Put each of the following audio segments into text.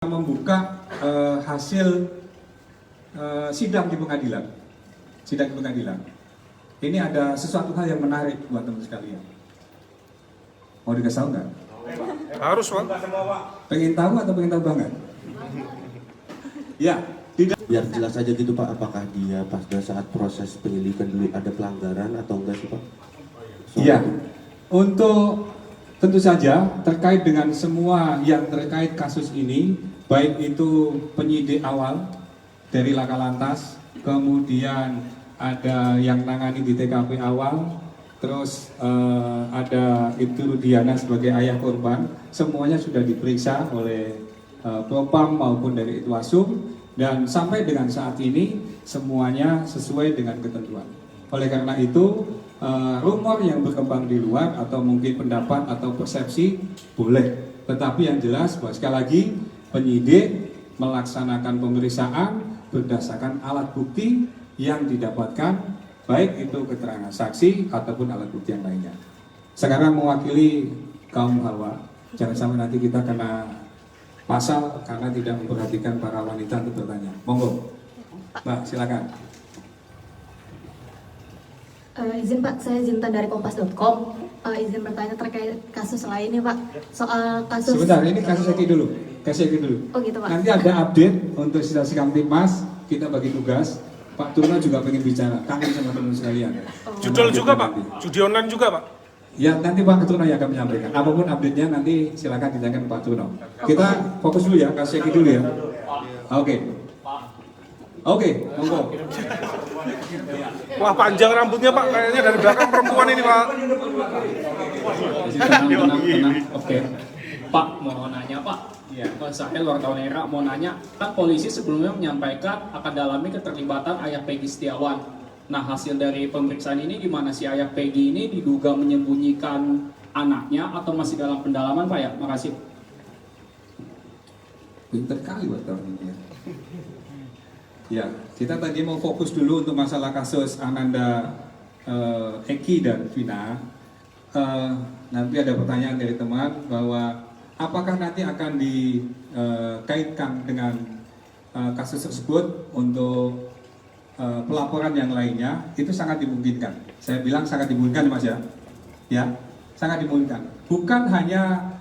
Membuka hasil sidang di pengadilan. Ini ada sesuatu hal yang menarik buat teman sekalian. Mau dikasih tahu nggak? Harus, Pak. Pengen tahu atau pengen tahu banget? Ya, tidak. Biar jelas aja gitu Pak, apakah dia pada saat proses penyelidikan dulu ada pelanggaran atau enggak sih Pak? Iya. Untuk tentu saja terkait dengan semua yang terkait kasus ini, baik itu penyidik awal dari Laka Lantas, kemudian ada yang nangani di TKP awal, terus ada Ibtu Rudiana sebagai ayah korban, semuanya sudah diperiksa oleh Propam maupun dari Itwasum, dan sampai dengan saat ini semuanya sesuai dengan ketentuan. Oleh karena itu, rumor yang berkembang di luar atau mungkin pendapat atau persepsi boleh, tetapi yang jelas bahwa sekali lagi penyidik melaksanakan pemeriksaan berdasarkan alat bukti yang didapatkan, baik itu keterangan saksi ataupun alat bukti yang lainnya. Sekarang mewakili kaum hawa, jangan sampai nanti kita kena pasal karena tidak memperhatikan para wanita untuk bertanya. Monggo, Mbak, silakan. Izin Pak, saya Zinta dari Kompas.com. Izin bertanya terkait kasus lainnya Pak. Soal kasus. Sebentar, ini kasus Eki dulu. Oh gitu Pak. Nanti ada update untuk situasi Kamtipmas, kita bagi tugas. Pak Turno juga pengen bicara, kangen sama teman sekalian. Judul juga Pak, judi online juga Pak. Ya, nanti Pak Turno yang akan menyampaikan. Apapun update-nya nanti silakan ditanyakan Pak Turno. Kita fokus dulu ya, kasus Eki dulu ya. Oke, monggo. Wah, panjang rambutnya Pak, kayaknya dari belakang perempuan ini Pak. Tenang. Oke. Pak, mau nanya Pak. Ya, saya wartawan Era mau nanya, kan polisi sebelumnya menyampaikan akan dalami keterlibatan ayah Peggy Setiawan. Nah, hasil dari pemeriksaan ini gimana sih ayah Peggy ini diduga menyembunyikan anaknya atau masih dalam pendalaman Pak ya? Makasih. Pinter kali wartawan ini ya. Ya, kita tadi mau fokus dulu untuk masalah kasus Ananda, Eki dan Vina. Nanti ada pertanyaan dari teman bahwa apakah nanti akan dikaitkan dengan kasus tersebut untuk pelaporan yang lainnya. Itu sangat dimungkinkan. Saya bilang sangat dimungkinkan Mas ya. Ya, sangat dimungkinkan. Bukan hanya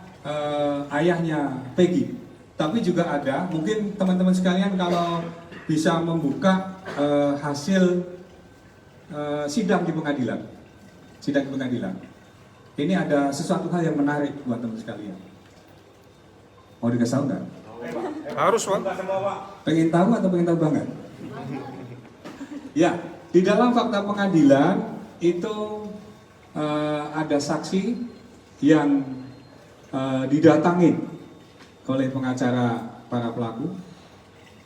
ayahnya Peggy, tapi juga ada mungkin teman-teman sekalian kalau bisa membuka hasil sidang di pengadilan. Ini ada sesuatu hal yang menarik buat teman sekalian. Mau dikasih tahu nggak? Harus, Pak. Pengen tahu atau pengen tahu banget? Ya, di dalam fakta pengadilan itu ada saksi yang didatangin oleh pengacara para pelaku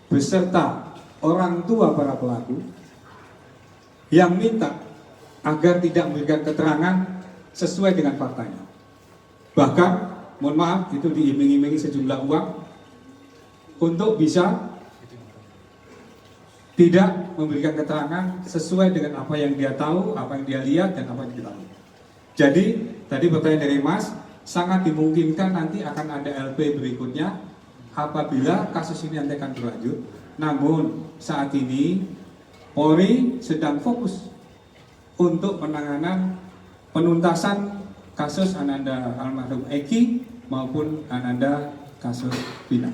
beserta orang tua para pelaku yang minta agar tidak memberikan keterangan sesuai dengan faktanya. Bahkan, mohon maaf, itu diiming-imingi sejumlah uang untuk bisa tidak memberikan keterangan sesuai dengan apa yang dia tahu, apa yang dia lihat, dan apa yang dia tahu. Jadi, tadi pertanyaan dari Mas, sangat dimungkinkan nanti akan ada LP berikutnya apabila kasus ini nanti akan berlanjut. Namun saat ini Polri sedang fokus untuk penanganan penuntasan kasus Ananda almarhum Eki maupun Ananda kasus Vina.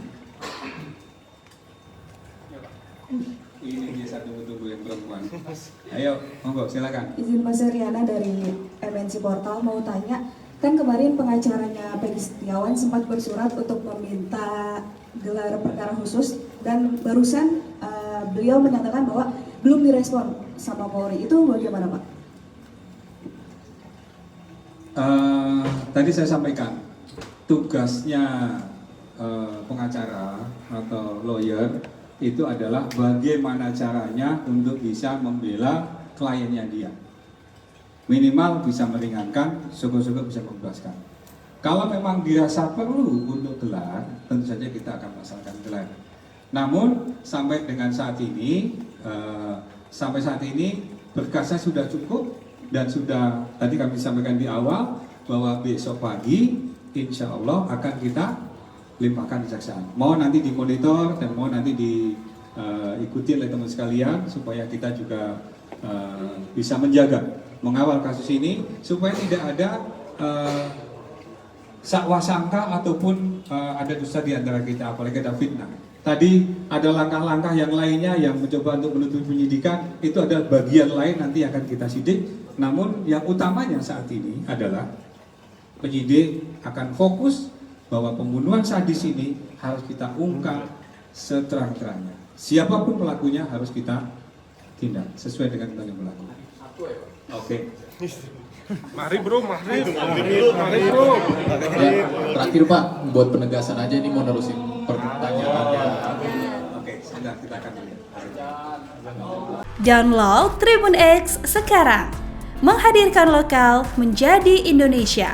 Ini dia satu tunggu yang perempuan. Ayo, monggo silakan. Izin Mas Riana dari MNC Portal mau tanya, kan kemarin pengacaranya Peggy Setiawan sempat bersurat untuk meminta gelar perkara khusus dan barusan beliau menyatakan bahwa belum direspon sama Polri. Itu bagaimana Pak? Tadi saya sampaikan tugasnya pengacara atau lawyer itu adalah bagaimana caranya untuk bisa membela kliennya dia. Minimal bisa meringankan, syukur-syukur bisa membebaskan. Kalau memang dirasa perlu untuk gelar, tentu saja kita akan pasangkan gelar. Namun sampai saat ini berkasnya sudah cukup dan sudah tadi kami sampaikan di awal bahwa besok pagi insya Allah akan kita limpahkan kejaksaan. Mohon nanti dimonitor dan mohon nanti diikuti oleh teman sekalian supaya kita juga bisa menjaga, mengawal kasus ini supaya tidak ada sakwasangka ataupun ada dusta di antara kita, apalagi ada fitnah. Tadi ada langkah-langkah yang lainnya yang mencoba untuk menutup penyidikan, itu adalah bagian lain nanti akan kita sidik. Namun yang utamanya saat ini adalah penyidik akan fokus bahwa pembunuhan sadis ini harus kita ungkap seterang-terangnya. Siapapun pelakunya harus kita tindak sesuai dengan yang pelaku. Oke. Mari bro, mari bro. Ya, terakhir Pak, buat penegasan aja ini mau nerusin pertanyaannya. Oke, sebentar kita akan lihat. Download Tribun X sekarang, menghadirkan lokal menjadi Indonesia.